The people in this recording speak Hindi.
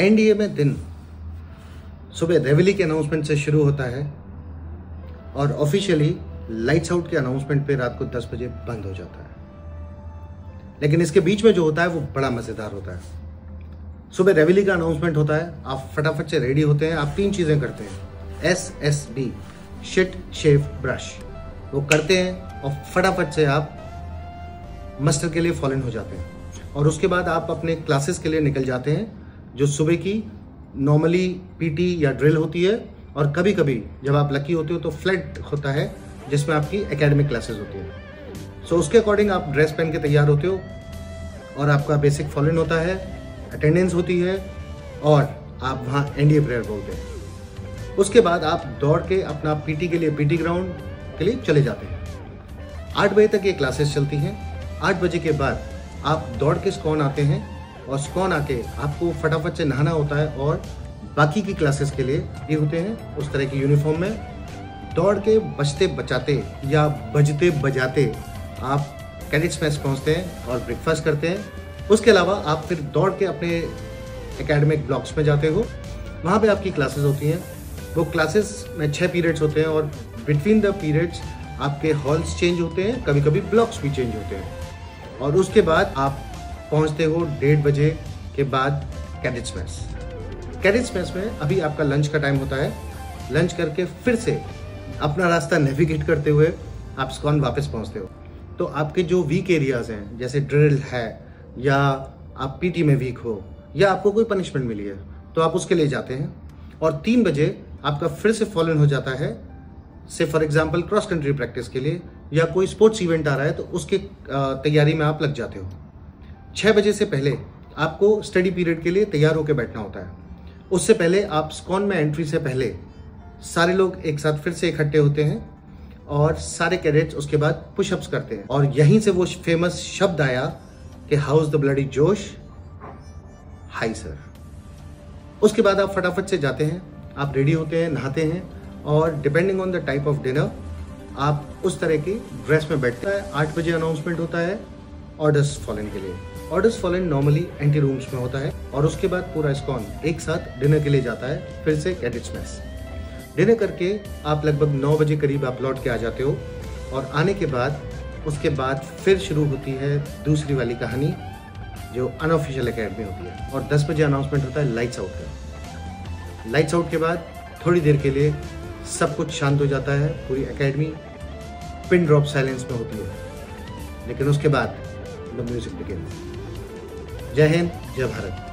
एनडीए में दिन सुबह रेवली के अनाउंसमेंट से शुरू होता है और ऑफिशियली लाइट्स आउट के अनाउंसमेंट पे रात को 10 बजे बंद हो जाता है। लेकिन इसके बीच में जो होता है वो बड़ा मजेदार होता है। सुबह रेवली का अनाउंसमेंट होता है, आप फटाफट से रेडी होते हैं, आप 3 चीजें करते हैं, SSB, शिट शेव ब्रश, वो करते हैं और फटाफट से आप मस्टर के लिए फॉल इन हो जाते हैं। और उसके बाद आप अपने क्लासेस के लिए निकल जाते हैं, जो सुबह की नॉर्मली पीटी या ड्रिल होती है, और कभी कभी जब आप लकी होते हो तो फ्लैट होता है जिसमें आपकी एकेडमिक क्लासेस होती हैं। सो उसके अकॉर्डिंग आप ड्रेस पहन के तैयार होते हो और आपका बेसिक फॉलो इन होता है, अटेंडेंस होती है और आप वहाँ एनडीए प्रेयर बोलते हैं। उसके बाद आप दौड़ के अपना पीटी के लिए पीटी ग्राउंड के लिए चले जाते हैं। 8 बजे तक ये क्लासेस चलती हैं। 8 बजे के बाद आप दौड़ के स्कॉन आते हैं और स्कॉन आके आपको फटाफट से नहाना होता है और बाकी की क्लासेस के लिए ये होते हैं उस तरह की यूनिफॉर्म में। दौड़ के बचते बचाते या बजते बजाते आप कैडेट्स मेस पहुंचते हैं और ब्रेकफास्ट करते हैं। उसके अलावा आप फिर दौड़ के अपने एकेडमिक ब्लॉक्स में जाते हो, वहाँ पे आपकी क्लासेस होती हैं। वो क्लासेस में 6 पीरियड्स होते हैं और बिटवीन द पीरियड्स आपके हॉल्स चेंज होते हैं, कभी कभी ब्लॉक्स भी चेंज होते हैं। और उसके बाद आप पहुँचते हो 1:30 बजे के बाद कैडेट्स मेस। कैडेट्स मेस में अभी आपका लंच का टाइम होता है। लंच करके फिर से अपना रास्ता नेविगेट करते हुए आप स्कॉन वापस पहुंचते हो। तो आपके जो वीक एरियाज हैं, जैसे ड्रिल है या आप पीटी में वीक हो या आपको कोई पनिशमेंट मिली है, तो आप उसके लिए जाते हैं। और 3 बजे आपका फिर से फॉलो इन हो जाता है, से for example cross country practice के लिए या कोई स्पोर्ट्स इवेंट आ रहा है तो उसके तैयारी में आप लग जाते हो। 6 बजे से पहले आपको स्टडी पीरियड के लिए तैयार होकर बैठना होता है। उससे पहले आप स्कॉन में एंट्री से पहले सारे लोग एक साथ फिर से इकट्ठे होते हैं और सारे कैडेट्स उसके बाद पुशअप्स करते हैं। और यहीं से वो फेमस शब्द आया कि हाउस द ब्लडी जोश, हाई सर। उसके बाद आप फटाफट से जाते हैं, आप रेडी होते हैं, नहाते हैं और depending on the type of dinner आप उस तरह की ड्रेस में बैठते हैं। 8 बजे अनाउंसमेंट होता है ऑर्डर्स फॉलोइंग के लिए। Orders following normally anti rooms में होता है और उसके बाद पूरा स्कॉन एक साथ डिनर के लिए जाता है फिर से कैडेट्स मेस। डिनर करके आप लगभग 9 बजे करीब आप लौट के आ जाते हो और आने के बाद उसके बाद फिर शुरू होती है दूसरी वाली कहानी जो अनऑफिशियल एकेडमी होती है। और 10 बजे अनाउंसमेंट होता है लाइट्स आउट का। लाइट्स आउट के बाद थोड़ी देर के लिए सब कुछ शांत हो जाता है, पूरी एकेडमी पिन ड्रॉप साइलेंस में होती है। लेकिन उसके बाद द म्यूजिक बिगिन्स। जय हिंद, जय भारत।